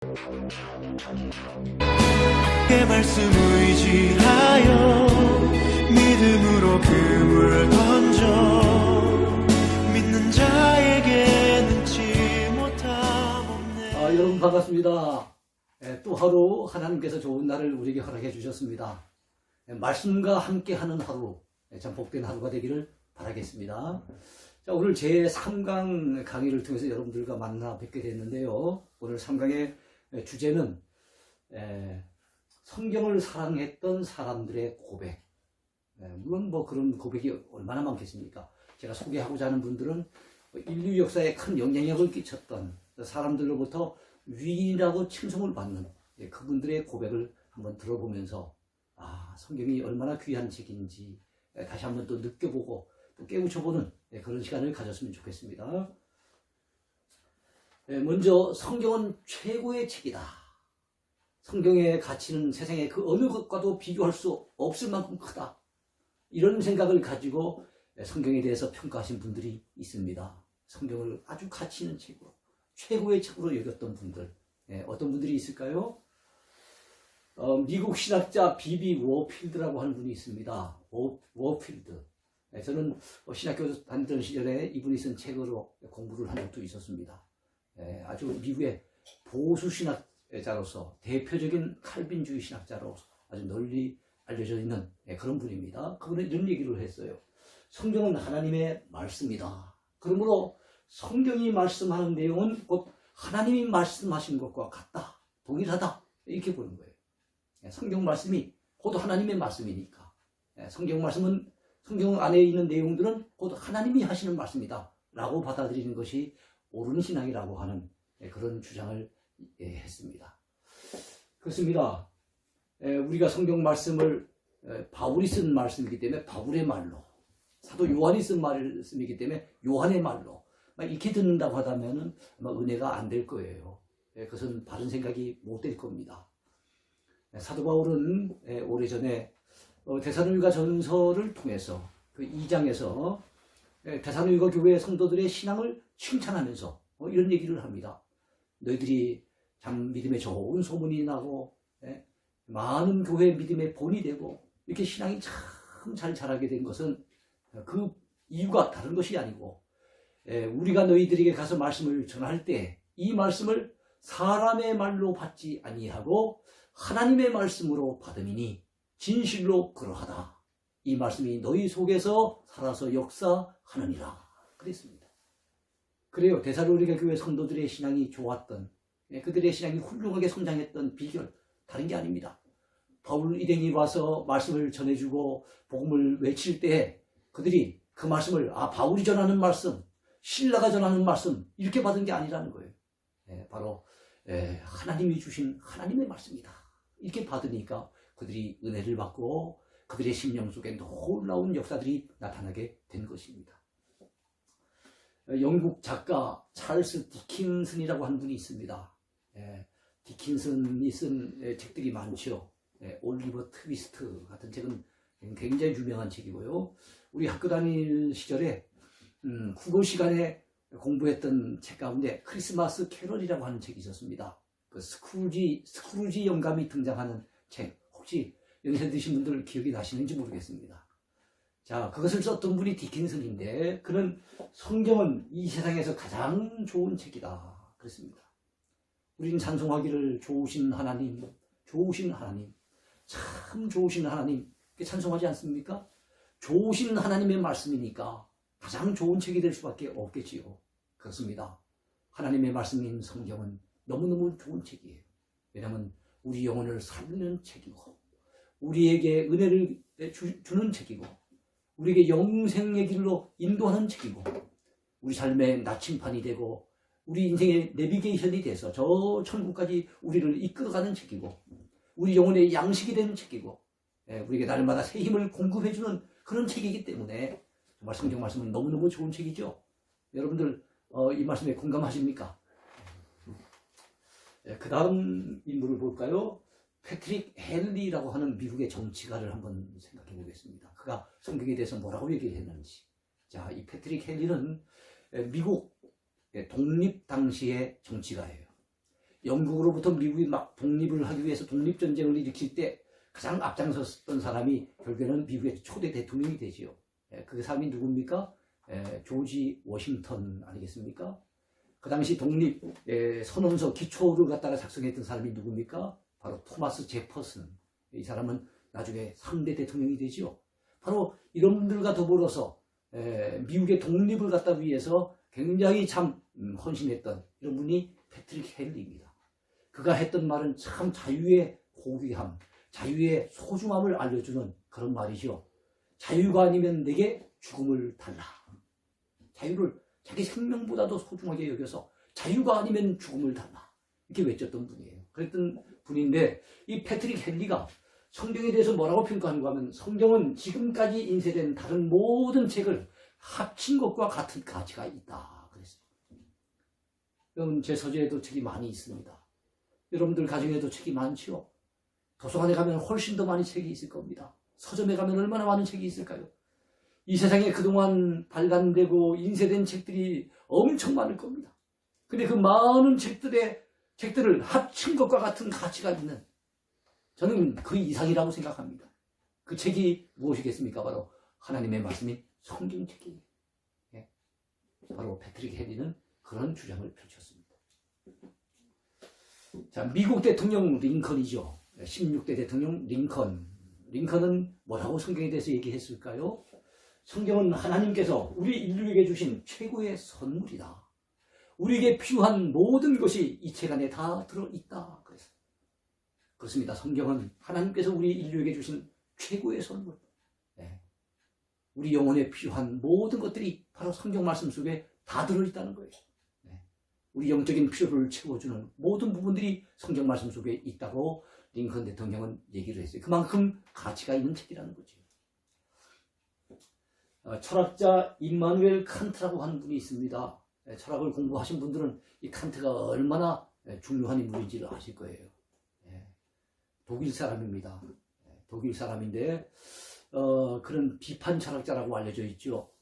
그 말씀 의지하여 믿음으로 금을 던져 믿는 자에게 능치 못함 없네. 여러분 반갑습니다. 또 하루 하나님께서 좋은 날을 우리에게 허락해 주셨습니다. 말씀과 함께하는 하루, 참 복된 하루가 되기를 바라겠습니다. 자, 오늘 제3강 강의를 통해서 여러분들과 만나 뵙게 됐는데요. 오늘 3강의 주제는 성경을 사랑했던 사람들의 고백. 물론 뭐 그런 고백이 얼마나 많겠습니까? 제가 소개하고자 하는 분들은 인류 역사에 큰 영향력을 끼쳤던 사람들로부터 위인이라고 칭송을 받는 그분들의 고백을 한번 들어보면서 성경이 얼마나 귀한 책인지 다시 한번 또 느껴보고 또 깨우쳐보는 그런 시간을 가졌으면 좋겠습니다. 먼저 성경은 최고의 책이다. 성경의 가치는 세상의 그 어느 것과도 비교할 수 없을 만큼 크다. 이런 생각을 가지고 성경에 대해서 평가하신 분들이 있습니다. 성경을 아주 가치 있는 책으로, 최고의 책으로 여겼던 분들, 어떤 분들이 있을까요? 미국 신학자 비비 워필드라고 하는 분이 있습니다. 워필드. 저는 신학교 다니던 시절에 이분이 쓴 책으로 공부를 한 적도 있었습니다. 아주 미국의 보수 신학자로서 대표적인 칼빈주의 신학자로서 아주 널리 알려져 있는 그런 분입니다. 그분은 이런 얘기를 했어요. 성경은 하나님의 말씀이다. 그러므로 성경이 말씀하는 내용은 곧 하나님이 말씀하신 것과 같다. 동일하다. 이렇게 보는 거예요. 성경 말씀이 곧 하나님의 말씀이니까. 성경 말씀은 성경 안에 있는 내용들은 곧 하나님이 하시는 말씀이다. 라고 받아들이는 것이 옳은 신앙이라고 하는 그런 주장을 했습니다. 그렇습니다. 우리가 성경 말씀을 바울이 쓴 말씀이기 때문에 바울의 말로, 사도 요한이 쓴 말씀이기 때문에 요한의 말로 이렇게 듣는다고 하다면 아마 은혜가 안 될 거예요. 그것은 바른 생각이 못 될 겁니다. 사도 바울은 오래전에 데살로니가 전서를 통해서 그 2장에서 데살로니가 교회 성도들의 신앙을 칭찬하면서 이런 얘기를 합니다. 너희들이 참 믿음에 좋은 소문이 나고 많은 교회 믿음의 본이 되고 이렇게 신앙이 참 잘 자라게 된 것은 그 이유가 다른 것이 아니고 우리가 너희들에게 가서 말씀을 전할 때 이 말씀을 사람의 말로 받지 아니하고 하나님의 말씀으로 받음이니 진실로 그러하다. 이 말씀이 너희 속에서 살아서 역사하느니라. 그랬습니다. 그래요. 데살로니가 교회 성도들의 신앙이 좋았던, 그들의 신앙이 훌륭하게 성장했던 비결 다른 게 아닙니다. 바울 일행이 와서 말씀을 전해주고 복음을 외칠 때 그들이 그 말씀을 바울이 전하는 말씀, 신라가 전하는 말씀 이렇게 받은 게 아니라는 거예요. 바로 하나님이 주신 하나님의 말씀이다. 이렇게 받으니까 그들이 은혜를 받고 그들의 심령 속에 놀라운 역사들이 나타나게 된 것입니다. 영국 작가 찰스 디킨슨이라고 하는 분이 있습니다. 디킨슨이 쓴 책들이 많죠. 올리버 트위스트 같은 책은 굉장히 유명한 책이고요. 우리 학교 다닐 시절에 국어 시간에 공부했던 책 가운데 크리스마스 캐럴이라고 하는 책이 있었습니다. 그 스크루지 영감이 등장하는 책, 혹시 연세 드신 분들 기억이 나시는지 모르겠습니다. 자, 그것을 썼던 분이 디킨슨인데 그는 성경은 이 세상에서 가장 좋은 책이다 그랬습니다. 우리는 찬송하기를 좋으신 하나님, 참 좋으신 하나님 이렇게 찬송하지 않습니까? 좋으신 하나님의 말씀이니까 가장 좋은 책이 될 수밖에 없겠지요. 그렇습니다. 하나님의 말씀인 성경은 너무너무 좋은 책이에요. 왜냐하면 우리 영혼을 살리는 책이고 우리에게 은혜를 주는 책이고 우리에게 영생의 길로 인도하는 책이고 우리 삶의 나침판이 되고 우리 인생의 내비게이션이 돼서 저 천국까지 우리를 이끌어가는 책이고 우리 영혼의 양식이 되는 책이고 우리에게 날마다 새 힘을 공급해주는 그런 책이기 때문에 정말 성경 말씀은 너무너무 좋은 책이죠. 여러분들 이 말씀에 공감하십니까? 그 다음 인물을 볼까요? 패트릭 헨리라고 하는 미국의 정치가를 한번 생각해 보겠습니다. 그가 성경에 대해서 뭐라고 얘기를 했는지. 자, 이 패트릭 헨리는 미국 독립 당시의 정치가예요. 영국으로부터 미국이 막 독립을 하기 위해서 독립전쟁을 일으킬 때 가장 앞장섰던 사람이 결국에는 미국의 초대 대통령이 되지요. 그 사람이 누굽니까? 조지 워싱턴 아니겠습니까? 그 당시 독립 선언서 기초를 갖다가 작성했던 사람이 누굽니까? 바로 토마스 제퍼슨. 이 사람은 나중에 3대 대통령이 되지요. 바로 이런 분들과 더불어서 미국의 독립을 갖다 위해서 굉장히 참 헌신했던 이런 분이 패트릭 헨리입니다. 그가 했던 말은 참 자유의 고귀함, 자유의 소중함을 알려주는 그런 말이죠. 자유가 아니면 내게 죽음을 달라. 자유를 자기 생명보다도 소중하게 여겨서 자유가 아니면 죽음을 달라. 이렇게 외쳤던 분이에요. 그랬던 분인데 이 패트릭 헨리가 성경에 대해서 뭐라고 평가하는가 하면 성경은 지금까지 인쇄된 다른 모든 책을 합친 것과 같은 가치가 있다. 그랬어요. 여러분 제 서재에도 책이 많이 있습니다. 여러분들 가정에도 책이 많지요. 도서관에 가면 훨씬 더 많이 책이 있을 겁니다. 서점에 가면 얼마나 많은 책이 있을까요? 이 세상에 그동안 발간되고 인쇄된 책들이 엄청 많을 겁니다. 근데 그 많은 책들을 합친 것과 같은 가치가 있는 저는 그 이상이라고 생각합니다. 그 책이 무엇이겠습니까? 바로 하나님의 말씀인 성경책이에요. 바로 패트릭 헨리는 그런 주장을 펼쳤습니다. 자, 미국 대통령 링컨이죠. 16대 대통령 링컨. 링컨은 뭐라고 성경에 대해서 얘기했을까요? 성경은 하나님께서 우리 인류에게 주신 최고의 선물이다. 우리에게 필요한 모든 것이 이 책 안에 다 들어있다. 그랬어요. 그렇습니다. 성경은 하나님께서 우리 인류에게 주신 최고의 선물. 우리 영혼에 필요한 모든 것들이 바로 성경 말씀 속에 다 들어있다는 거예요. 우리 영적인 필요를 채워주는 모든 부분들이 성경 말씀 속에 있다고 링컨 대통령은 얘기를 했어요. 그만큼 가치가 있는 책이라는 거죠. 철학자 임마누엘 칸트라고 하는 분이 있습니다. 철학을 공부하신 분들은 이 칸트가 얼마나 중요한 인물인지를 아실 거예요. 독일 사람입니다. 독일 사람인데 그런 비판 철학자라고 알려져 있죠.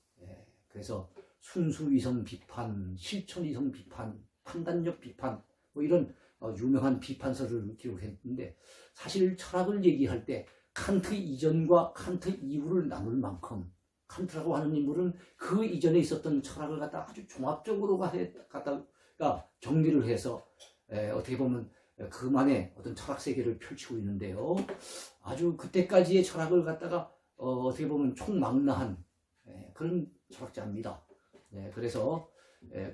그래서 순수이성 비판, 실천이성 비판, 판단력 비판 뭐 이런 유명한 비판서를 기록했는데 사실 철학을 얘기할 때 칸트 이전과 칸트 이후를 나눌 만큼 칸트라고 하는 인물은 그 이전에 있었던 철학을 갖다 아주 종합적으로 갖다가 정리를 해서 어떻게 보면 그만의 어떤 철학 세계를 펼치고 있는데요. 아주 그때까지의 철학을 갖다가 어떻게 보면 총망라한 그런 철학자입니다. 그래서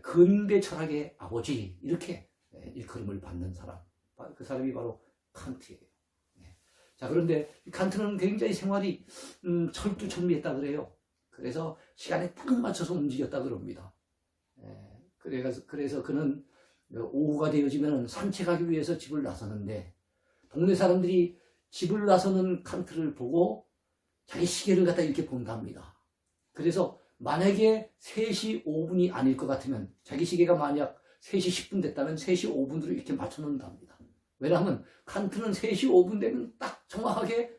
근대 철학의 아버지 이렇게 일컬음을 받는 사람, 그 사람이 바로 칸트예요. 자, 그런데 칸트는 굉장히 생활이 철두철미했다 그래요. 그래서 시간에 딱 맞춰서 움직였다 그럽니다. 그래서 그는 오후가 되어지면 산책하기 위해서 집을 나서는데 동네 사람들이 집을 나서는 칸트를 보고 자기 시계를 갖다 이렇게 본답니다. 그래서 만약에 3시 5분이 아닐 것 같으면 자기 시계가 만약 3시 10분 됐다면 3시 5분으로 이렇게 맞춰놓는답니다. 왜냐하면 칸트는 3시 5분 되면 딱 정확하게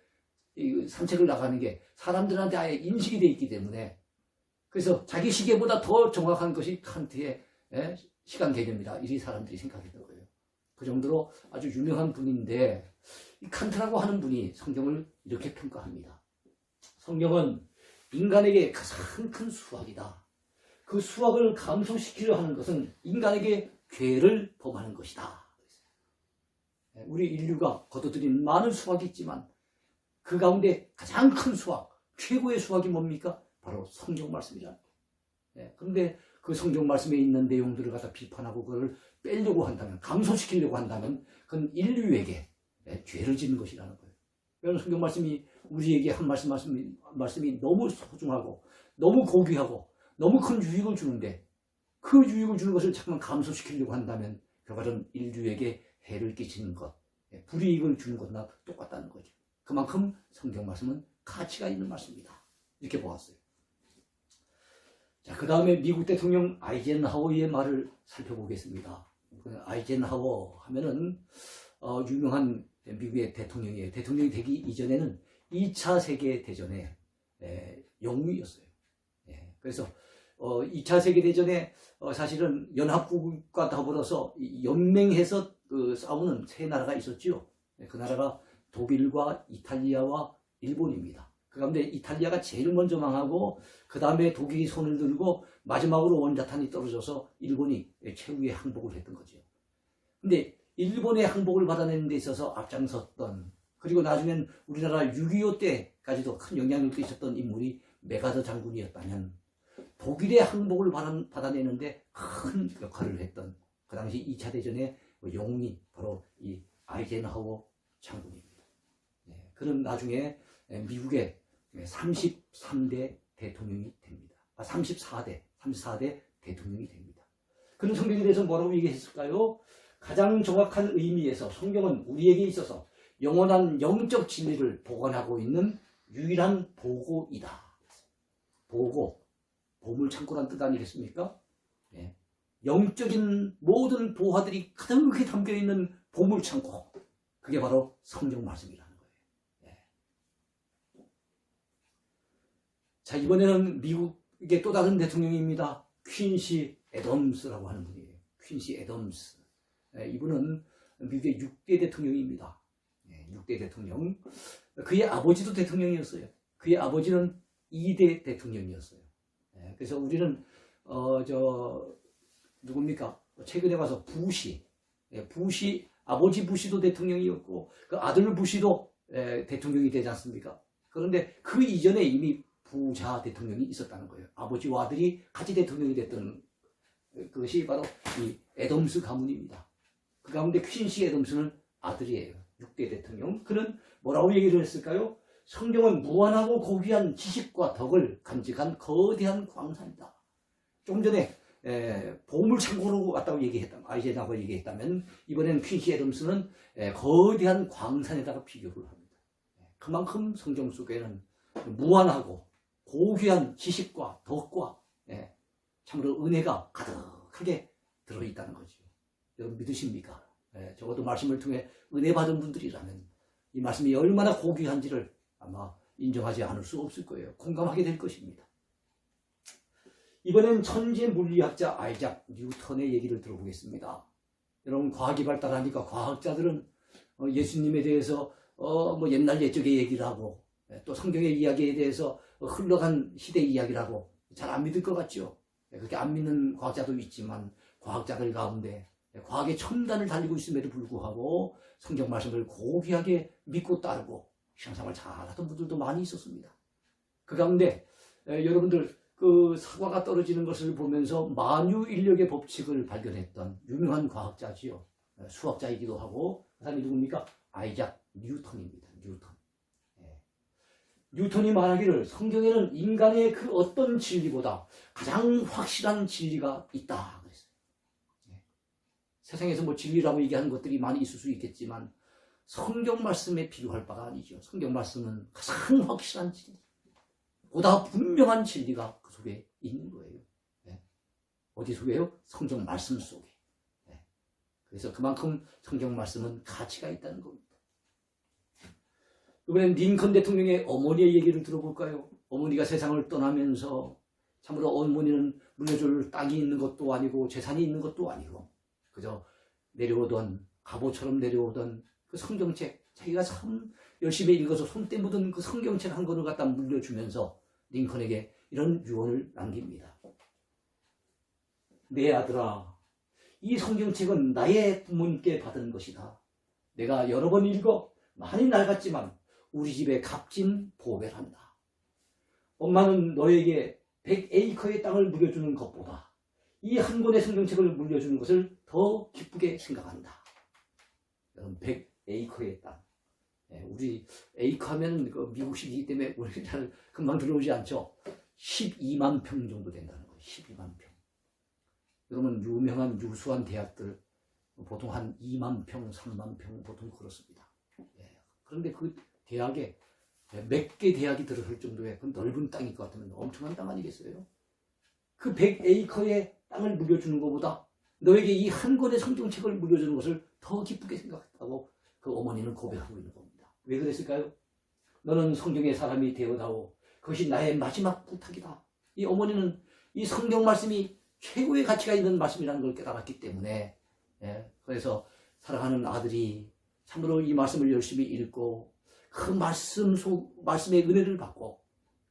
산책을 나가는 게 사람들한테 아예 인식이 돼 있기 때문에 그래서 자기 시계보다 더 정확한 것이 칸트의 시간 개념이다. 이리 사람들이 생각했던 거예요. 그 정도로 아주 유명한 분인데 이 칸트라고 하는 분이 성경을 이렇게 평가합니다. 성경은 인간에게 가장 큰 수학이다. 그 수학을 감소시키려 하는 것은 인간에게 죄를 범하는 것이다. 우리 인류가 거둬들인 많은 수학이 있지만 그 가운데 가장 큰 수학, 최고의 수학이 뭡니까? 바로 성경 말씀이라는 거예요. 그런데 그 성경 말씀에 있는 내용들을 갖다 비판하고 그걸 빼려고 한다면, 감소시키려고 한다면 그건 인류에게 죄를 짓는 것이라는 거예요. 여러분 성경 말씀이 우리에게 한 말씀이 너무 소중하고 너무 고귀하고 너무 큰 유익을 주는데 그 유익을 주는 것을 잠깐 감소시키려고 한다면 결과는 인류에게 해를 끼치는 것, 불이익을 주는 것과 똑같다는 거죠. 그만큼 성경 말씀은 가치가 있는 말씀이다. 이렇게 보았어요. 자, 그 다음에 미국 대통령 아이젠하워의 말을 살펴보겠습니다. 아이젠하워 하면은 유명한 미국의 대통령이에요. 대통령이 되기 이전에는 2차 세계대전의 영웅이었어요. 그래서 2차 세계대전에 사실은 연합국과 더불어서 연맹해서 그 싸우는 세 나라가 있었지요. 그 나라가 독일과 이탈리아와 일본입니다. 그 가운데 이탈리아가 제일 먼저 망하고 그 다음에 독일이 손을 들고 마지막으로 원자탄이 떨어져서 일본이 최후의 항복을 했던 거죠. 근데 일본의 항복을 받아내는 데 있어서 앞장섰던, 그리고 나중엔 우리나라 6.25 때까지도 큰 영향력도 있었던 인물이 메가더 장군이었다면 독일의 항복을 받아내는데 큰 역할을 했던 그 당시 2차 대전의 영웅이 바로 이 아이젠하워 장군입니다. 그는 나중에 미국의 33대 대통령이 됩니다. 34대 대통령이 됩니다. 그는 성경에 대해서 뭐라고 얘기했을까요? 가장 정확한 의미에서 성경은 우리에게 있어서 영원한 영적 진리를 보관하고 있는 유일한 보고이다. 보고, 보물창고란 뜻 아니겠습니까? 영적인 모든 보화들이 가득히 담겨있는 보물창고, 그게 바로 성경 말씀이라는 거예요. 자, 이번에는 미국의 또 다른 대통령입니다. 퀸시 애덤스라고 하는 분이에요. 퀸시 애덤스. 이분은 미국의 6대 대통령입니다. 6대 대통령. 그의 아버지도 대통령이었어요. 그의 아버지는 2대 대통령이었어요. 그래서 우리는 누굽니까? 최근에 와서 부시, 아버지 부시도 대통령이었고 그 아들 부시도 대통령이 되지 않습니까? 그런데 그 이전에 이미 부자 대통령이 있었다는 거예요. 아버지와 아들이 같이 대통령이 됐던 그것이 바로 이 애덤스 가문입니다. 그 가운데 퀸시 애덤스는 아들이에요. 6대 대통령. 그는 뭐라고 얘기를 했을까요? 성경은 무한하고 고귀한 지식과 덕을 간직한 거대한 광산이다. 좀 전에 보물창고로 왔다고 아이젠하워 얘기했다면 이번엔 퀸시 애덤스는 거대한 광산에다가 비교를 합니다. 그만큼 성경 속에는 무한하고 고귀한 지식과 덕과 참으로 은혜가 가득하게 들어있다는 거죠. 여러분 믿으십니까? 적어도 말씀을 통해 은혜 받은 분들이라면 이 말씀이 얼마나 고귀한지를 아마 인정하지 않을 수 없을 거예요. 공감하게 될 것입니다. 이번엔 천재 물리학자 아이작 뉴턴의 얘기를 들어보겠습니다. 여러분 과학이 발달하니까 과학자들은 예수님에 대해서 뭐 옛날 옛적의 얘기를 하고 또 성경의 이야기에 대해서 흘러간 시대 이야기를 하고 잘 안 믿을 것 같죠. 그렇게 안 믿는 과학자도 있지만 과학자들 가운데 과학의 첨단을 달리고 있음에도 불구하고 성경 말씀을 고귀하게 믿고 따르고 신앙생활 잘하던 분들도 많이 있었습니다. 그 가운데 여러분들 그 사과가 떨어지는 것을 보면서 만유인력의 법칙을 발견했던 유명한 과학자지요. 수학자이기도 하고 그 사람이 누굽니까? 아이작 뉴턴입니다. 뉴턴이 말하기를 성경에는 인간의 그 어떤 진리보다 가장 확실한 진리가 있다 그랬어요. 세상에서 뭐 진리라고 얘기하는 것들이 많이 있을 수 있겠지만 성경 말씀에 비교할 바가 아니죠. 성경 말씀은 가장 확실한 진리, 보다 분명한 진리가 그 속에 있는 거예요. 어디 속에요? 성경 말씀 속에. 그래서 그만큼 성경 말씀은 가치가 있다는 겁니다. 이번엔 링컨 대통령의 어머니의 얘기를 들어볼까요? 어머니가 세상을 떠나면서 참으로 어머니는 물려줄 땅이 있는 것도 아니고 재산이 있는 것도 아니고 그저 내려오던 갑오처럼 내려오던 그 성경책, 자기가 참 열심히 읽어서 손때 묻은 그 성경책 한 권을 갖다 물려주면서 링컨에게 이런 유언을 남깁니다. 내 아들아, 이 성경책은 나의 부모님께 받은 것이다. 내가 여러 번 읽어 많이 낡았지만 우리 집에 값진 보배를 한다. 엄마는 너에게 100에이커의 땅을 물려주는 것보다 이 한 권의 성경책을 물려주는 것을 더 기쁘게 생각한다. 여러분 100에이커의 땅. 우리 에이커 하면 그 미국식이기 때문에 우리 잘 금방 들어오지 않죠. 12만 평 정도 된다는 거예요. 12만 평. 여러분 유명한 유수한 대학들 보통 한 2만 평, 3만 평 보통 그렇습니다. 그런데 그 대학에 몇 개 대학이 들어설 정도의 그 넓은 땅일 것 같으면 엄청난 땅 아니겠어요? 그 100에이커의 땅을 물려주는 것보다 너에게 이 한 권의 성경책을 물려주는 것을 더 기쁘게 생각했다고 그 어머니는 고백하고 있는 겁니다. 왜 그랬을까요? 너는 성경의 사람이 되어다오. 그것이 나의 마지막 부탁이다. 이 어머니는 이 성경 말씀이 최고의 가치가 있는 말씀이라는 걸 깨달았기 때문에 그래서 사랑하는 아들이 참으로 이 말씀을 열심히 읽고 그 말씀의 은혜를 받고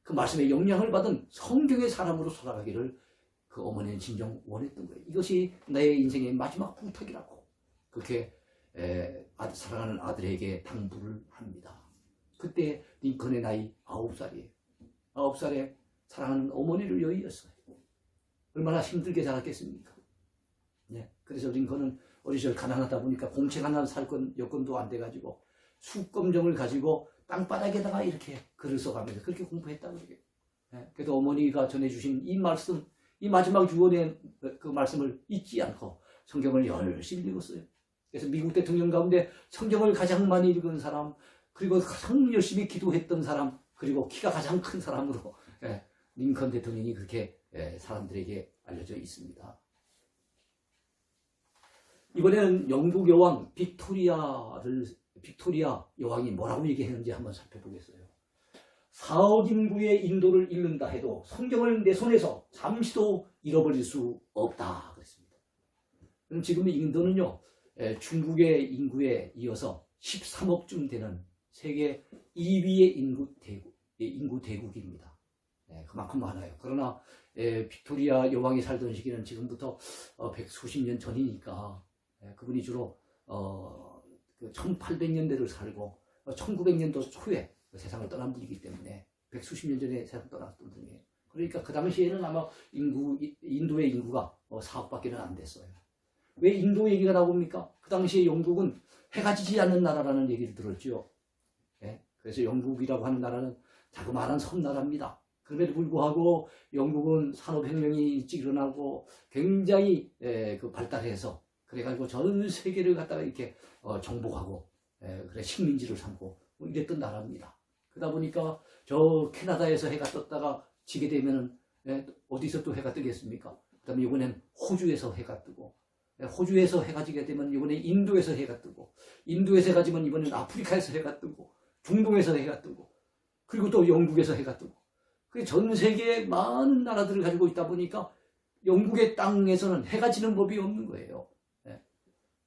그 말씀의 영향을 받은 성경의 사람으로 살아가기를 그 어머니는 진정 원했던 거예요. 이것이 나의 인생의 마지막 부탁이라고 그렇게 사랑하는 아들에게 당부를 합니다. 그때 링컨의 나이 9살이에요. 9살에 사랑하는 어머니를 여의었어요. 얼마나 힘들게 자랐겠습니까? 네. 그래서 링컨은 어린 시절 가난하다 보니까 공책 하나 살 여건도 안 돼가지고 수검정을 가지고 땅바닥에다가 이렇게 글을 써가면서 그렇게 공부했다고 그래요. 네. 그래도 어머니가 전해주신 이 말씀, 이 마지막 유언의 그 말씀을 잊지 않고 성경을 열심히 읽었어요. 그래서 미국 대통령 가운데 성경을 가장 많이 읽은 사람, 그리고 가장 열심히 기도했던 사람, 그리고 키가 가장 큰 사람으로 링컨 대통령이 그렇게 사람들에게 알려져 있습니다. 이번에는 영국 여왕 빅토리아 여왕이 뭐라고 얘기했는지 한번 살펴보겠어요. 4억 인구의 인도를 잃는다 해도 성경을 내 손에서 잠시도 잃어버릴 수 없다 그랬습니다. 그럼 지금 인도는요, 중국의 인구에 이어서 13억쯤 되는 세계 2위의 인구 대국입니다. 그만큼 많아요. 그러나 빅토리아 여왕이 살던 시기는 지금부터 백수십 년 전이니까 그분이 주로 1800년대를 살고 1900년도 초에 세상을 떠난 분이기 때문에 백수십 년 전에 세상을 떠났던 분이에요. 그러니까 그 당시에는 아마 인도의 인구가 4억밖에 안 됐어요. 왜 인도 얘기가 나옵니까? 그 당시에 영국은 해가 지지 않는 나라라는 얘기를 들었죠. 그래서 영국이라고 하는 나라는 자그마한 섬나라입니다. 그럼에도 불구하고 영국은 산업혁명이 일찍 일어나고 굉장히 그 발달해서 그래가지고 전 세계를 갖다가 이렇게 정복하고 그래 식민지를 삼고 뭐 이랬던 나라입니다. 그러다 보니까 저 캐나다에서 해가 떴다가 지게 되면은 어디서 또 해가 뜨겠습니까? 그다음에 이번엔 호주에서 해가 뜨고 호주에서 해가 지게 되면 이번에 인도에서 해가 뜨고 인도에서 해가 지면 이번엔 아프리카에서 해가 뜨고 중동에서 해가 뜨고 그리고 또 영국에서 해가 뜨고 전 세계의 많은 나라들을 가지고 있다 보니까 영국의 땅에서는 해가 지는 법이 없는 거예요.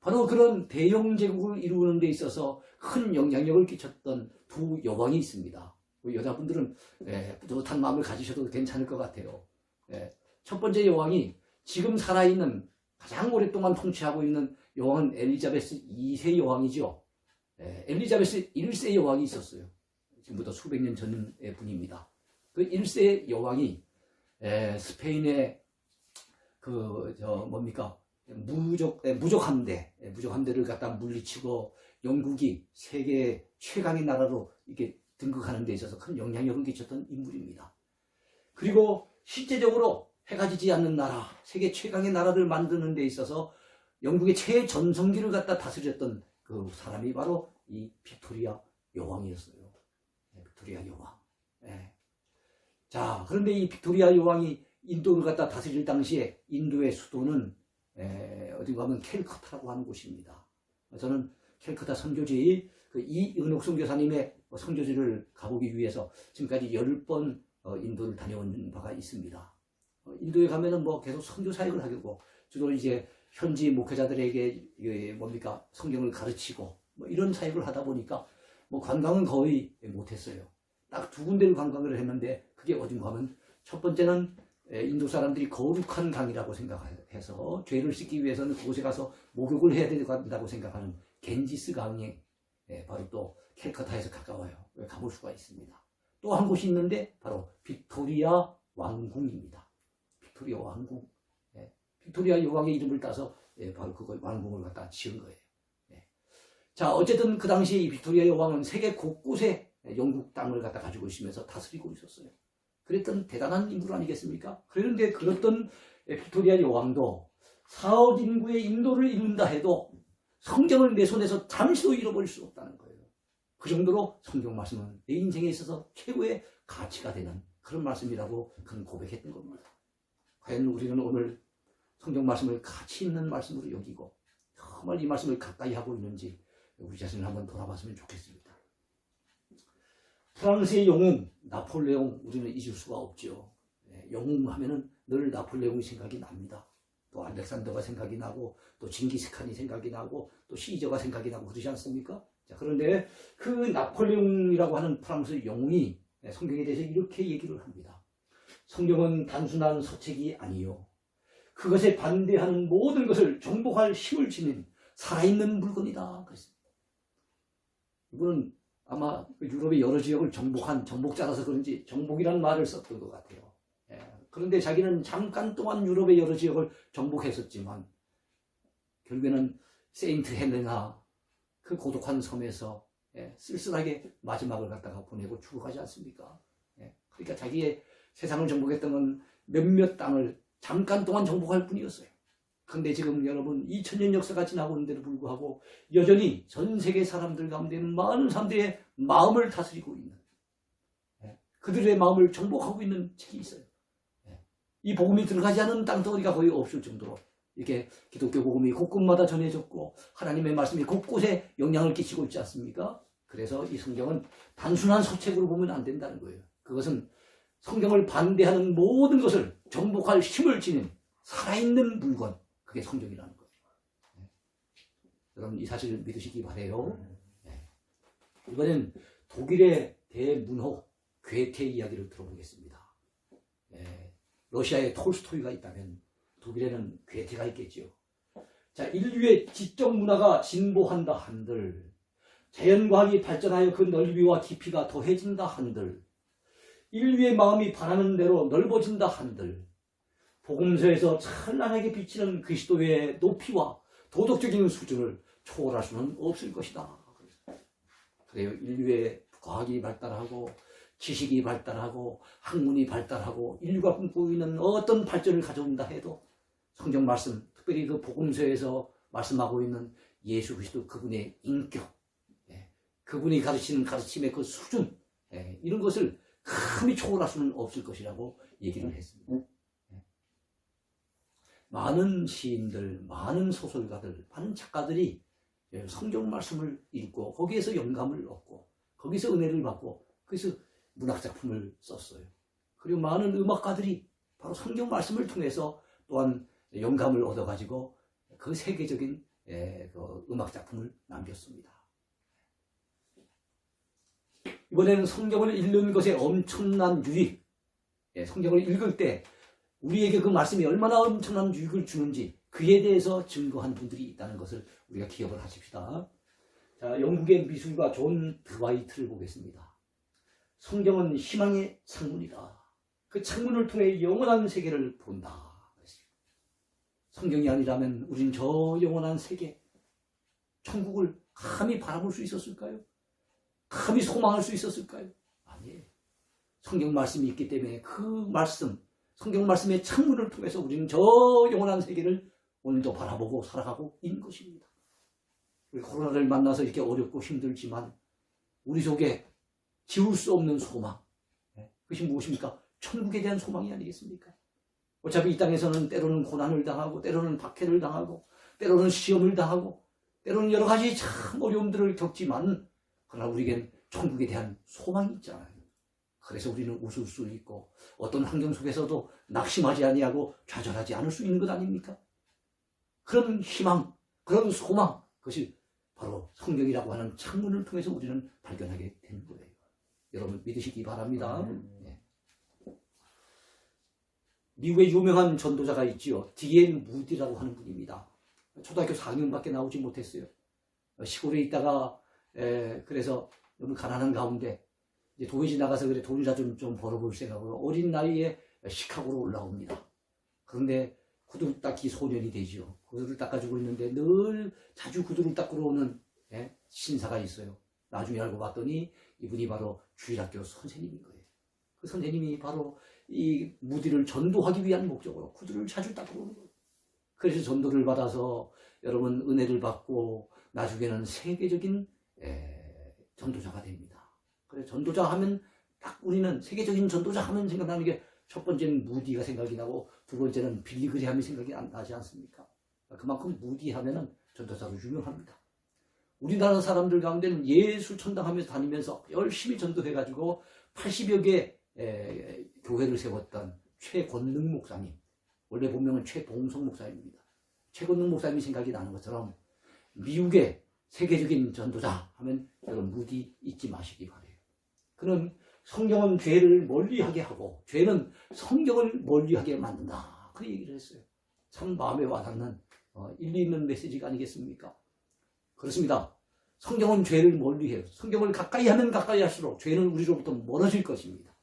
바로 그런 대영 제국을 이루는 데 있어서 큰 영향력을 끼쳤던 두 여왕이 있습니다. 여자분들은 뿌듯한 마음을 가지셔도 괜찮을 것 같아요. 첫 번째 여왕이 지금 살아있는 가장 오랫동안 통치하고 있는 여왕은 엘리자베스 2세 여왕이죠. 엘리자베스 1세 여왕이 있었어요. 지금부터 수백 년 전의 분입니다. 그 1세 여왕이 스페인의 무적 함대를 갖다 물리치고 영국이 세계 최강의 나라로 이렇게 등극하는 데 있어서 큰 영향력을 끼쳤던 인물입니다. 그리고 실제적으로 해가 지지 않는 나라, 세계 최강의 나라를 만드는 데 있어서 영국의 최전성기를 갖다 다스렸던 그 사람이 바로 이 빅토리아 여왕이었어요. 빅토리아 여왕. 자, 그런데 이 빅토리아 여왕이 인도를 갖다 다스릴 당시에 인도의 수도는 어딘가 하면 캘커타라고 하는 곳입니다. 저는 캘커타 선교지 이은옥 선교사님의 선교지를 가보기 위해서 지금까지 10번 인도를 다녀온 바가 있습니다. 인도에 가면은 뭐 계속 선교 사역을 하고 주로 이제 현지 목회자들에게 성경을 가르치고 뭐 이런 사역을 하다 보니까 뭐 관광은 거의 못했어요. 딱 두 군데를 관광을 했는데 그게 어딘가 하면 첫 번째는 인도 사람들이 거룩한 강이라고 생각해서 죄를 씻기 위해서는 그곳에 가서 목욕을 해야 된다고 생각하는 겐지스 강이 바로 또 캘커타에서 가까워요. 가볼 수가 있습니다. 또 한 곳이 있는데 바로 빅토리아 왕궁입니다. 빅토리아 왕궁. 빅토리아 여왕의 이름을 따서 바로 그걸 왕궁을 갖다 지은 거예요. 자, 어쨌든 그 당시에 이 빅토리아 여왕은 세계 곳곳에 영국 땅을 갖다 가지고 있으면서 다스리고 있었어요. 그랬던 대단한 인물 아니겠습니까? 그런데 그랬던 빅토리아 여왕도 4억 인구의 인도를 잃는다 해도 성경을 내 손에서 잠시도 잃어버릴 수 없다는 거예요. 그 정도로 성경 말씀은 내 인생에 있어서 최고의 가치가 되는 그런 말씀이라고 그는 고백했던 겁니다. 과연 우리는 오늘 성경 말씀을 가치 있는 말씀으로 여기고 정말 이 말씀을 가까이 하고 있는지 우리 자신을 한번 돌아봤으면 좋겠습니다. 프랑스의 영웅 나폴레옹 우리는 잊을 수가 없죠. 영웅 하면은 늘 나폴레옹이 생각이 납니다. 또 알렉산더가 생각이 나고 또 징기스칸이 생각이 나고 또 시저가 생각이 나고 그러지 않습니까? 자, 그런데 그 나폴레옹이라고 하는 프랑스 영웅이 성경에 대해서 이렇게 얘기를 합니다. 성경은 단순한 서책이 아니요, 그것에 반대하는 모든 것을 정복할 힘을 지닌 살아있는 물건이다 그랬습니다. 이분은 아마 유럽의 여러 지역을 정복한 정복자라서 그런지 정복이라는 말을 썼던 것 같아요. 그런데 자기는 잠깐 동안 유럽의 여러 지역을 정복했었지만 결국에는 세인트 헬레나 그 고독한 섬에서 쓸쓸하게 마지막을 갖다가 보내고 죽어가지 않습니까? 그러니까 자기의 세상을 정복했던 건 몇몇 땅을 잠깐 동안 정복할 뿐이었어요. 그런데 지금 여러분 2000년 역사가 지나고 있는데도 불구하고 여전히 전 세계 사람들 가운데 많은 사람들의 마음을 다스리고 있는, 그들의 마음을 정복하고 있는 책이 있어요. 이 복음이 들어가지 않은 땅덩어리가 거의 없을 정도로 이렇게 기독교 복음이 곳곳마다 전해졌고 하나님의 말씀이 곳곳에 영향을 끼치고 있지 않습니까? 그래서 이 성경은 단순한 서책으로 보면 안 된다는 거예요. 그것은 성경을 반대하는 모든 것을 정복할 힘을 지닌 살아있는 물건, 그게 성경이라는 거예요. 여러분 이 사실을 믿으시기 바라요. 이번엔 독일의 대문호 괴테 이야기를 들어보겠습니다. 러시아에 톨스토이가 있다면 독일에는 괴테가 있겠지요. 자, 인류의 지적 문화가 진보한다 한들, 자연과학이 발전하여 그 넓이와 깊이가 더해진다 한들, 인류의 마음이 바라는 대로 넓어진다 한들, 복음서에서 찬란하게 비치는 그리스도의 높이와 도덕적인 수준을 초월할 수는 없을 것이다. 그래요. 인류의 과학이 발달하고 지식이 발달하고 학문이 발달하고 인류가 꿈꾸고 있는 어떤 발전을 가져온다 해도 성경 말씀, 특별히 그 복음서에서 말씀하고 있는 예수 그리스도 그분의 인격, 그분이 가르치는 가르침의 그 수준, 이런 것을 감히 초월할 수는 없을 것이라고 얘기를 했습니다. 많은 시인들, 많은 소설가들, 많은 작가들이 성경 말씀을 읽고 거기에서 영감을 얻고 거기서 은혜를 받고 거기서 문학작품을 썼어요. 그리고 많은 음악가들이 바로 성경 말씀을 통해서 또한 영감을 얻어가지고 그 세계적인 그 음악작품을 남겼습니다. 이번에는 성경을 읽는 것에 엄청난 유익, 성경을 읽을 때 우리에게 그 말씀이 얼마나 엄청난 유익을 주는지 그에 대해서 증거한 분들이 있다는 것을 우리가 기억을 하십시다. 자, 영국의 미술가 존 드와이트를 보겠습니다. 성경은 희망의 창문이다. 그 창문을 통해 영원한 세계를 본다. 성경이 아니라면 우린 저 영원한 세계, 천국을 감히 바라볼 수 있었을까요? 감히 소망할 수 있었을까요? 아니에요. 성경 말씀이 있기 때문에 그 말씀, 성경 말씀의 창문을 통해서 우리는 저 영원한 세계를 오늘도 바라보고 살아가고 있는 것입니다. 우리 코로나를 만나서 이렇게 어렵고 힘들지만 우리 속에 지울 수 없는 소망, 그것이 무엇입니까? 천국에 대한 소망이 아니겠습니까? 어차피 이 땅에서는 때로는 고난을 당하고 때로는 박해를 당하고 때로는 시험을 당하고 때로는 여러 가지 참 어려움들을 겪지만 그러나 우리에겐 천국에 대한 소망이 있잖아요. 그래서 우리는 웃을 수 있고 어떤 환경 속에서도 낙심하지 아니하고 좌절하지 않을 수 있는 것 아닙니까? 그런 희망, 그런 소망, 그것이 바로 성경이라고 하는 창문을 통해서 우리는 발견하게 되는 거예요. 여러분 믿으시기 바랍니다. 미국의 유명한 전도자가 있지요. D.L. 무디라고 하는 분입니다. 초등학교 4학년밖에 나오지 못했어요. 시골에 있다가 그래서 너무 가난한 가운데 이제 도시 나가서 그래 돈이라도 좀 벌어볼 생각으로 어린 나이에 시카고로 올라옵니다. 그런데 구두 닦기 소년이 되죠. 구두를 닦아주고 있는데 늘 자주 구두를 닦으러 오는 신사가 있어요. 나중에 알고 봤더니 이분이 바로 주일학교 선생님인 거예요. 그 선생님이 바로 이 무디를 전도하기 위한 목적으로 구두를 자주 닦으러 오는 거예요. 그래서 전도를 받아서 여러분 은혜를 받고 나중에는 세계적인 전도자가 됩니다. 그래서 전도자 하면 딱 우리는 세계적인 전도자 하면 생각나는 게 첫 번째는 무디가 생각이 나고 두 번째는 빌리그레함이 생각이 나지 않습니까? 그만큼 무디 하면은 전도자로 유명합니다. 우리나라 사람들 가운데는 예수 천당하면서 다니면서 열심히 전도해가지고 80여 개 교회를 세웠던 최권능 목사님, 원래 본명은 최봉성 목사입니다. 최건능 목사님이 생각이 나는 것처럼 미국의 세계적인 전도자 하면 여러분 무디 잊지 마시기 바래요. 그는 성경은 죄를 멀리하게 하고 죄는 성경을 멀리하게 만든다. 그 얘기를 했어요. 참 마음에 와닿는 일리 있는 메시지가 아니겠습니까? 그렇습니다. 성경은 죄를 멀리해요. 성경을 가까이 하면 가까이 할수록 죄는 우리로부터 멀어질 것입니다.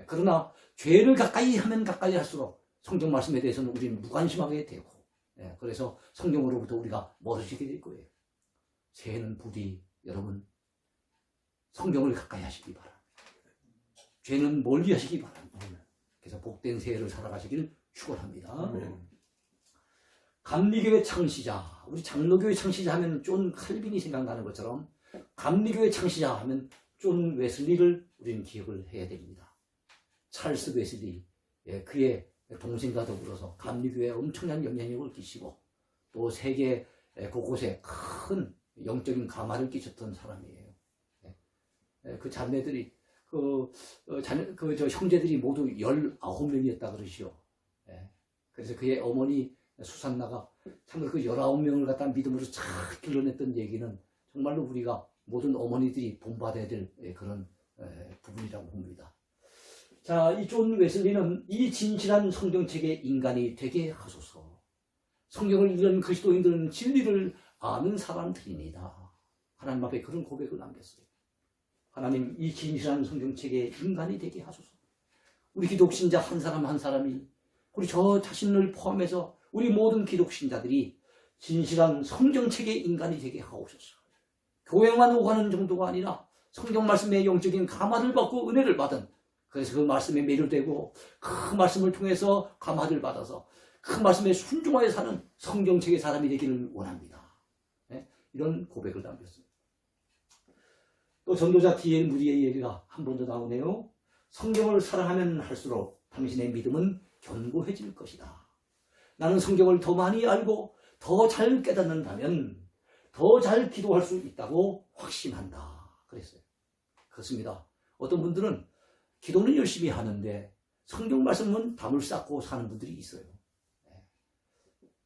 그러나 죄를 가까이 하면 가까이 할수록 성경 말씀에 대해서는 우리는 무관심하게 되고, 그래서 성경으로부터 우리가 멀어지게 될 거예요. 새해는 부디 여러분 성경을 가까이 하시기 바랍니다. 죄는 멀리 하시기 바랍니다. 그래서 복된 새해를 살아가시기를 축원합니다. 감리교회 창시자, 우리 장로교회 창시자 하면 존 칼빈이 생각나는 것처럼 감리교회 창시자 하면 존 웨슬리를 우리는 기억을 해야 됩니다. 찰스 웨슬리, 그의 동생과 더불어서 감리교회에 엄청난 영향력을 끼치고 또 세계 곳곳에 큰 영적인 감화를 끼쳤던 사람이에요. 그 자매들이 저 형제들이 모두 19명이었다 그러시오. 그래서 그의 어머니 수산나가 참으로 그 19명을 갖다 믿음으로 잘 길러냈던 얘기는 정말로 우리가 모든 어머니들이 본받아야 될 그런 부분이라고 봅니다. 자, 이 존 웨슬리는 이 진실한 성경책의 인간이 되게 하소서. 성경을 읽은 그리스도인들은 진리를 아는 사람들입니다. 하나님 앞에 그런 고백을 남겼어요. 하나님, 이 진실한 성경책의 인간이 되게 하소서. 우리 기독신자 한 사람 한 사람이, 우리 저 자신을 포함해서 우리 모든 기독신자들이 진실한 성경책의 인간이 되게 하옵소서. 교회만 오가는 정도가 아니라 성경 말씀의 영적인 감화를 받고 은혜를 받은, 그래서 그 말씀에 매료되고 그 말씀을 통해서 감화를 받아서 그 말씀에 순종하여 사는 성경책의 사람이 되기를 원합니다. 이런 고백을 남겼습니다. 또 전도자 D.L. 무디의 얘기가 한 번 더 나오네요. 성경을 사랑하면 할수록 당신의 믿음은 견고해질 것이다. 나는 성경을 더 많이 알고 더 잘 깨닫는다면 더 잘 기도할 수 있다고 확신한다. 그랬어요. 그렇습니다. 어떤 분들은 기도는 열심히 하는데 성경 말씀은 담을 쌓고 사는 분들이 있어요.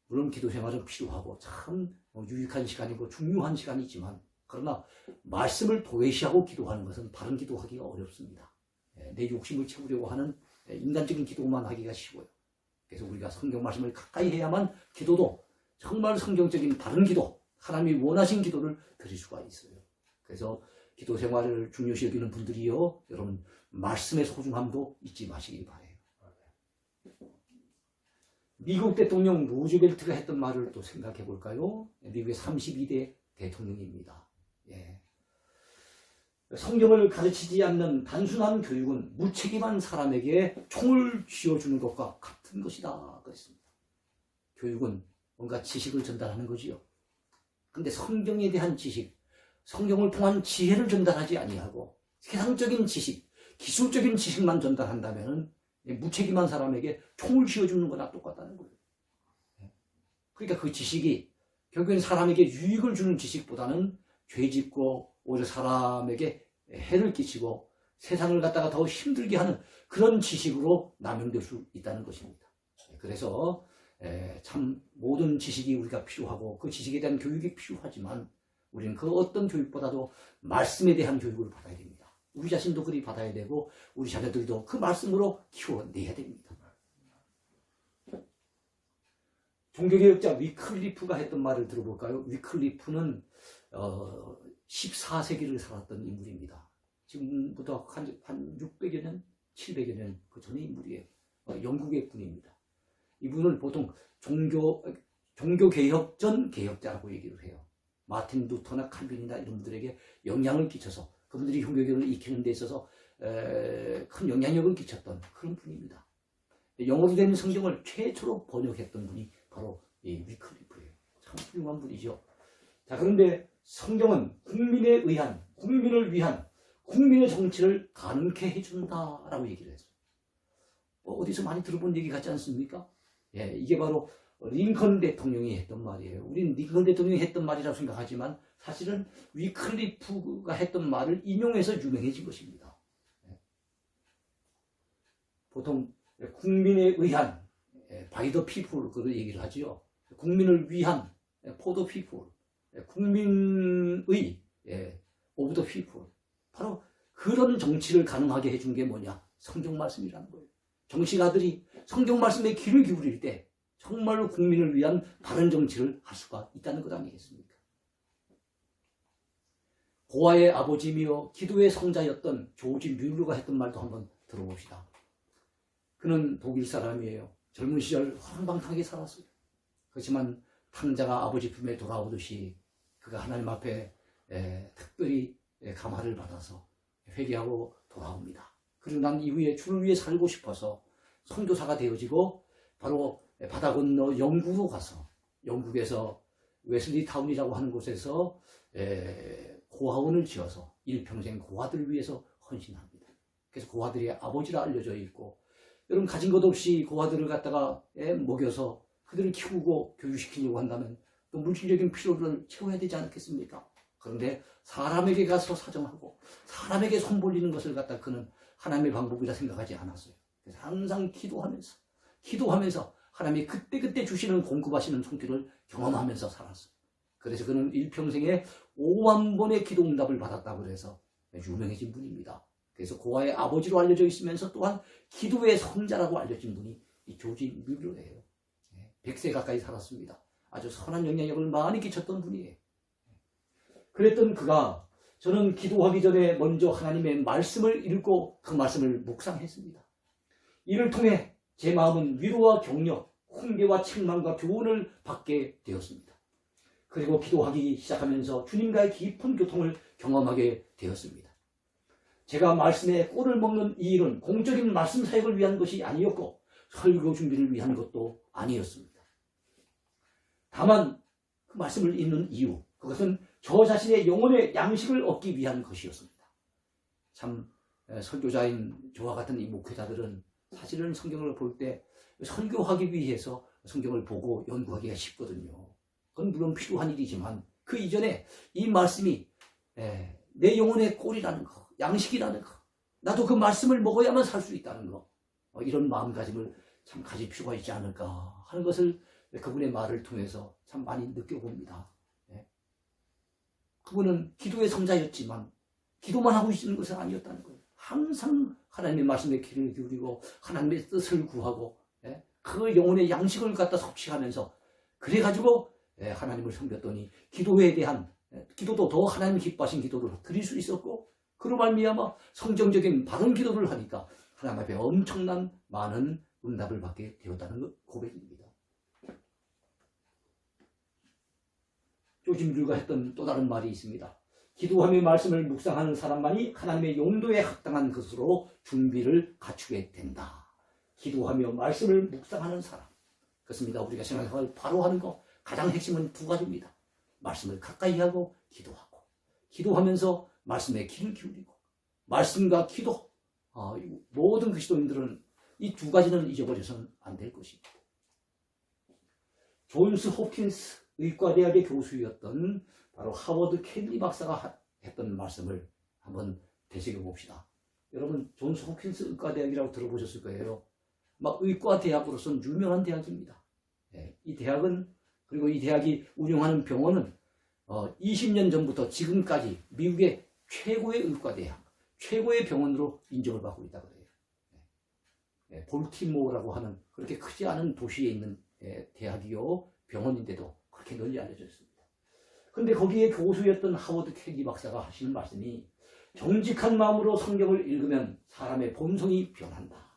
물론 기도 생활은 필요하고 참 유익한 시간이고 중요한 시간이지만, 그러나 말씀을 도외시하고 기도하는 것은 바른 기도하기가 어렵습니다. 내 욕심을 채우려고 하는 인간적인 기도만 하기가 쉬워요. 그래서 우리가 성경 말씀을 가까이 해야만 기도도 정말 성경적인 바른 기도, 하나님이 원하신 기도를 드릴 수가 있어요. 그래서 기도 생활을 중요시 여기는 분들이요, 여러분 말씀의 소중함도 잊지 마시기 바라요. 미국 대통령 루즈벨트가 했던 말을 또 생각해 볼까요? 미국의 32대 대통령입니다. 성경을 가르치지 않는 단순한 교육은 무책임한 사람에게 총을 쥐어주는 것과 같은 것이다. 그랬습니다. 교육은 뭔가 지식을 전달하는 거지요. 근데 성경에 대한 지식, 성경을 통한 지혜를 전달하지 아니하고 세상적인 지식, 기술적인 지식만 전달한다면 무책임한 사람에게 총을 쥐어주는 거나 똑같다는 거예요. 그러니까 그 지식이 결국엔 사람에게 유익을 주는 지식보다는 죄짓고 오히려 사람에게 해를 끼치고 세상을 갖다가 더 힘들게 하는 그런 지식으로 남용될 수 있다는 것입니다. 그래서 참 모든 지식이 우리가 필요하고 그 지식에 대한 교육이 필요하지만 우리는 그 어떤 교육보다도 말씀에 대한 교육을 받아야 됩니다. 우리 자신도 그리 받아야 되고 우리 자녀들도 그 말씀으로 키워내야 됩니다. 종교개혁자 위클리프가 했던 말을 들어볼까요? 위클리프는 14세기를 살았던 인물입니다. 지금부터 한 600여 년, 700여 년 그 전의 인물이에요. 영국의 분입니다. 이분을 보통 종교개혁 전 개혁자라고 얘기를 해요. 마틴 루터나 칼빈이나 이런 분들에게 영향을 끼쳐서 그분들이 종교개혁을 익히는 데 있어서 큰 영향력을 끼쳤던 그런 분입니다. 영어로 된 성경을 최초로 번역했던 분이 바로 이 위클리프예요. 참 훌륭한 분이죠. 자, 그런데 성경은 국민을 위한 국민의 정치를 가능케 해준다라고 얘기를 했어요. 어디서 많이 들어본 얘기 같지 않습니까? 이게 바로 링컨 대통령이 했던 말이에요. 우리는 링컨 대통령이 했던 말이라고 생각하지만 사실은 위클리프가 했던 말을 인용해서 유명해진 것입니다. 보통 국민에 의한 by the people 그 얘기를 하지요. 국민을 위한 for the people, 국민의 of the people. 바로 그런 정치를 가능하게 해준 게 뭐냐? 성경 말씀이라는 거예요. 정치가들이 성경 말씀에 귀를 기울일 때 정말로 국민을 위한 바른 정치를 할 수가 있다는 것 아니겠습니까? 고아의 아버지며 기도의 성자였던 조지 뮬러가 했던 말도 한번 들어봅시다. 그는 독일 사람이에요. 젊은 시절 허랑방탕하게 살았어요. 그렇지만 탕자가 아버지 품에 돌아오듯이 그가 하나님 앞에 특별히 감화를 받아서 회개하고 돌아옵니다. 그리고 난 이후에 주를 위해 살고 싶어서 선교사가 되어지고 바로 바다 건너 영국으로 가서 영국에서 웨슬리 타운이라고 하는 곳에서 고아원을 지어서 일평생 고아들을 위해서 헌신합니다. 그래서 고아들의 아버지라 알려져 있고, 여러분 가진 것 없이 고아들을 갖다가 먹여서 그들을 키우고 교육시키려고 한다면 또 물질적인 필요를 채워야 되지 않겠습니까? 그런데 사람에게 가서 사정하고 사람에게 손 벌리는 것을 갖다 그는 하나님의 방법이라 생각하지 않았어요. 그래서 항상 기도하면서 하나님이 그때그때 주시는 공급하시는 손길을 경험하면서 살았어요. 그래서 그는 일평생에 5만 번의 기도 응답을 받았다고 해서 유명해진 분입니다. 그래서 고아의 아버지로 알려져 있으면서 또한 기도의 성자라고 알려진 분이 이 조지 뮬러예요. 100세 가까이 살았습니다. 아주 선한 영향력을 많이 끼쳤던 분이에요. 그랬던 그가, 저는 기도하기 전에 먼저 하나님의 말씀을 읽고 그 말씀을 묵상했습니다. 이를 통해 제 마음은 위로와 격려, 훈계와 책망과 교훈을 받게 되었습니다. 그리고 기도하기 시작하면서 주님과의 깊은 교통을 경험하게 되었습니다. 제가 말씀에 꼴을 먹는 이 일은 공적인 말씀 사역을 위한 것이 아니었고 설교 준비를 위한 것도 아니었습니다. 다만 그 말씀을 읽는 이유, 그것은 저 자신의 영혼의 양식을 얻기 위한 것이었습니다. 참 설교자인 저와 같은 이 목회자들은 사실은 성경을 볼 때 설교하기 위해서 성경을 보고 연구하기가 쉽거든요. 그건 물론 필요한 일이지만 그 이전에 이 말씀이 내 영혼의 꼴이라는 거, 양식이라는 거, 나도 그 말씀을 먹어야만 살 수 있다는 거, 이런 마음가짐을 참 가질 필요가 있지 않을까 하는 것을 그분의 말을 통해서 참 많이 느껴봅니다. 그분은 기도의 성자였지만 기도만 하고 있는 것은 아니었다는 거예요. 항상 하나님의 말씀에 귀를 기울이고 하나님의 뜻을 구하고 그 영혼의 양식을 갖다 섭취하면서 그래가지고 하나님을 섬겼더니 기도에 대한 기도도 더 하나님 기뻐하신 기도를 드릴 수 있었고, 그로 말미암아 성경적인 바른 기도를 하니까 하나님 앞에 엄청난 많은 응답을 받게 되었다는 고백입니다. 조지 뮬러가 했던 또 다른 말이 있습니다. 기도하며 말씀을 묵상하는 사람만이 하나님의 용도에 합당한 것으로 준비를 갖추게 된다. 기도하며 말씀을 묵상하는 사람. 그렇습니다. 우리가 신앙생활을 바로 하는 거 가장 핵심은 두 가지입니다. 말씀을 가까이 하고 기도하고, 기도하면서 말씀에 귀를 기울이고, 말씀과 기도. 모든 그리스도인들은 이 두 가지는 잊어버려서는 안 될 것입니다. 존스 홉킨스 의과대학의 교수였던 바로 하워드 켈리 박사가 했던 말씀을 한번 되새겨봅시다. 여러분, 존스 홉킨스 의과대학이라고 들어보셨을 거예요. 막 의과대학으로서는 유명한 대학입니다. 이 대학은, 그리고 이 대학이 운영하는 병원은 20년 전부터 지금까지 미국의 최고의 의과대학, 최고의 병원으로 인정을 받고 있다고 해요. 볼티모어라고 하는 그렇게 크지 않은 도시에 있는 대학이요, 병원인데도 그렇게 널리 알려져 있습니다. 그런데 거기에 교수였던 하워드 켈리 박사가 하시는 말씀이, 정직한 마음으로 성경을 읽으면 사람의 본성이 변한다.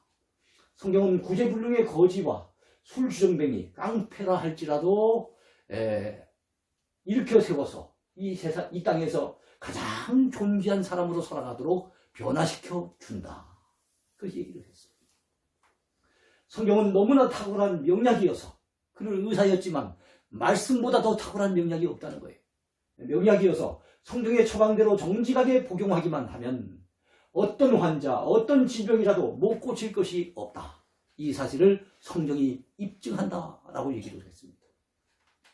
성경은 구제불능의 거지와 술주정뱅이, 깡패라 할지라도 일으켜 세워서 이 땅에서 가장 존귀한 사람으로 살아가도록 변화시켜 준다. 그 얘기를 했어요. 성경은 너무나 탁월한 명약이어서, 그는 의사였지만 말씀보다 더 탁월한 명약이 없다는 거예요. 명약이어서 성경의 처방대로 정직하게 복용하기만 하면 어떤 환자, 어떤 질병이라도 못 고칠 것이 없다. 이 사실을 성경이 입증한다라고 얘기를 했습니다.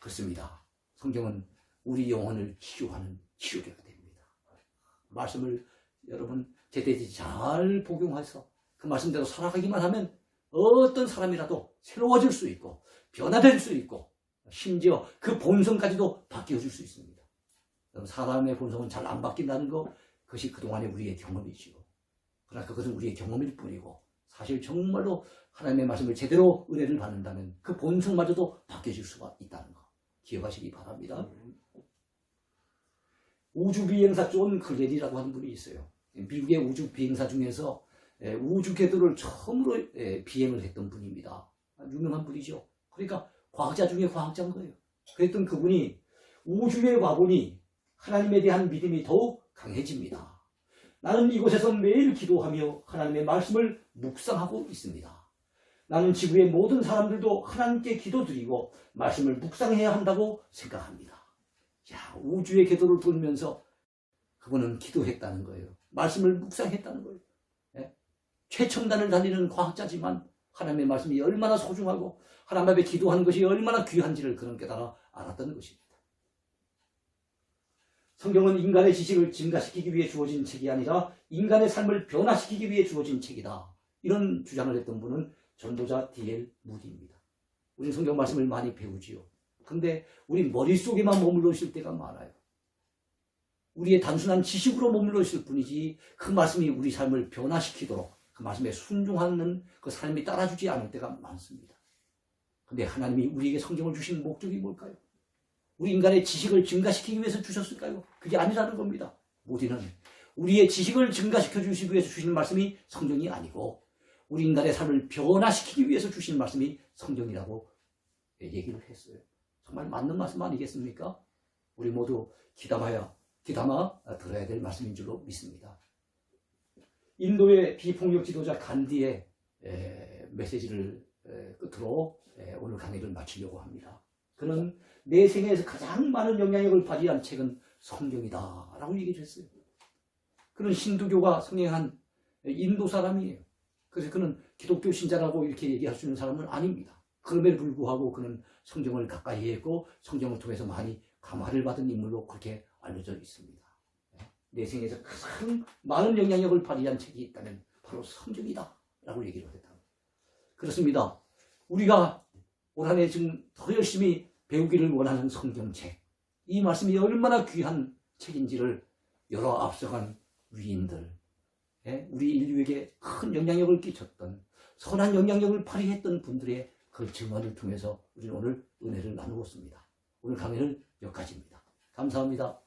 그렇습니다. 성경은 우리 영혼을 치유하는 치료제가 됩니다. 말씀을 여러분 제대로 잘 복용해서 그 말씀대로 살아가기만 하면 어떤 사람이라도 새로워질 수 있고 변화될 수 있고 심지어 그 본성까지도 바뀌어줄 수 있습니다. 사람의 본성은 잘 안 바뀐다는 것, 그것이 그동안의 우리의 경험이지요. 그러나 그것은 우리의 경험일 뿐이고 사실 정말로 하나님의 말씀을 제대로 은혜를 받는다면 그 본성마저도 바뀌어질 수가 있다는 것 기억하시기 바랍니다. 우주비행사 존 글렌이라고 하는 분이 있어요. 미국의 우주비행사 중에서 우주 궤도를 처음으로 비행을 했던 분입니다. 유명한 분이죠. 그러니까 과학자 중에 과학자인 거예요. 그랬던 그분이 우주에 와보니 하나님에 대한 믿음이 더욱 강해집니다. 나는 이곳에서 매일 기도하며 하나님의 말씀을 묵상하고 있습니다. 나는 지구의 모든 사람들도 하나님께 기도드리고 말씀을 묵상해야 한다고 생각합니다. 자, 우주의 궤도를 돌면서 그분은 기도했다는 거예요. 말씀을 묵상했다는 거예요. 최첨단을 달리는 과학자지만 하나님의 말씀이 얼마나 소중하고 하나님 앞에 기도하는 것이 얼마나 귀한지를 그는 깨달아 알았던 것입니다. 성경은 인간의 지식을 증가시키기 위해 주어진 책이 아니라 인간의 삶을 변화시키기 위해 주어진 책이다. 이런 주장을 했던 분은 전도자 D.L. 무디입니다. 우리 성경 말씀을 많이 배우지요. 그런데 우리 머릿속에만 머물러 있을 때가 많아요. 우리의 단순한 지식으로 머물러 있을 뿐이지 그 말씀이 우리 삶을 변화시키도록 그 말씀에 순종하는 그 삶이 따라주지 않을 때가 많습니다. 그런데 하나님이 우리에게 성경을 주신 목적이 뭘까요? 우리 인간의 지식을 증가시키기 위해서 주셨을까요? 그게 아니라는 겁니다. 모디는 우리의 지식을 증가시켜 주시기 위해서 주시는 말씀이 성경이 아니고 우리 인간의 삶을 변화시키기 위해서 주시는 말씀이 성경이라고 얘기를 했어요. 정말 맞는 말씀 아니겠습니까? 우리 모두 귀담아 들어야 될 말씀인 줄로 믿습니다. 인도의 비폭력 지도자 간디의 메시지를 끝으로 오늘 강의를 마치려고 합니다. 그는 내 생애에서 가장 많은 영향력을 발휘한 책은 성경이다 라고 얘기를 했어요. 그는 힌두교가 성행한 인도 사람이에요. 그래서 그는 기독교 신자라고 이렇게 얘기할 수 있는 사람은 아닙니다. 그럼에도 불구하고 그는 성경을 가까이 했고 성경을 통해서 많이 감화를 받은 인물로 그렇게 알려져 있습니다. 내 생에서 가장 많은 영향력을 발휘한 책이 있다면 바로 성경이다 라고 얘기를 했다. 그렇습니다. 우리가 올 한 해 지금 더 열심히 배우기를 원하는 성경책, 이 말씀이 얼마나 귀한 책인지를 여러 앞서간 위인들, 우리 인류에게 큰 영향력을 끼쳤던 선한 영향력을 발휘했던 분들의 그 증언을 통해서 우리는 오늘 은혜를 나누었습니다. 오늘 강의는 여기까지입니다. 감사합니다.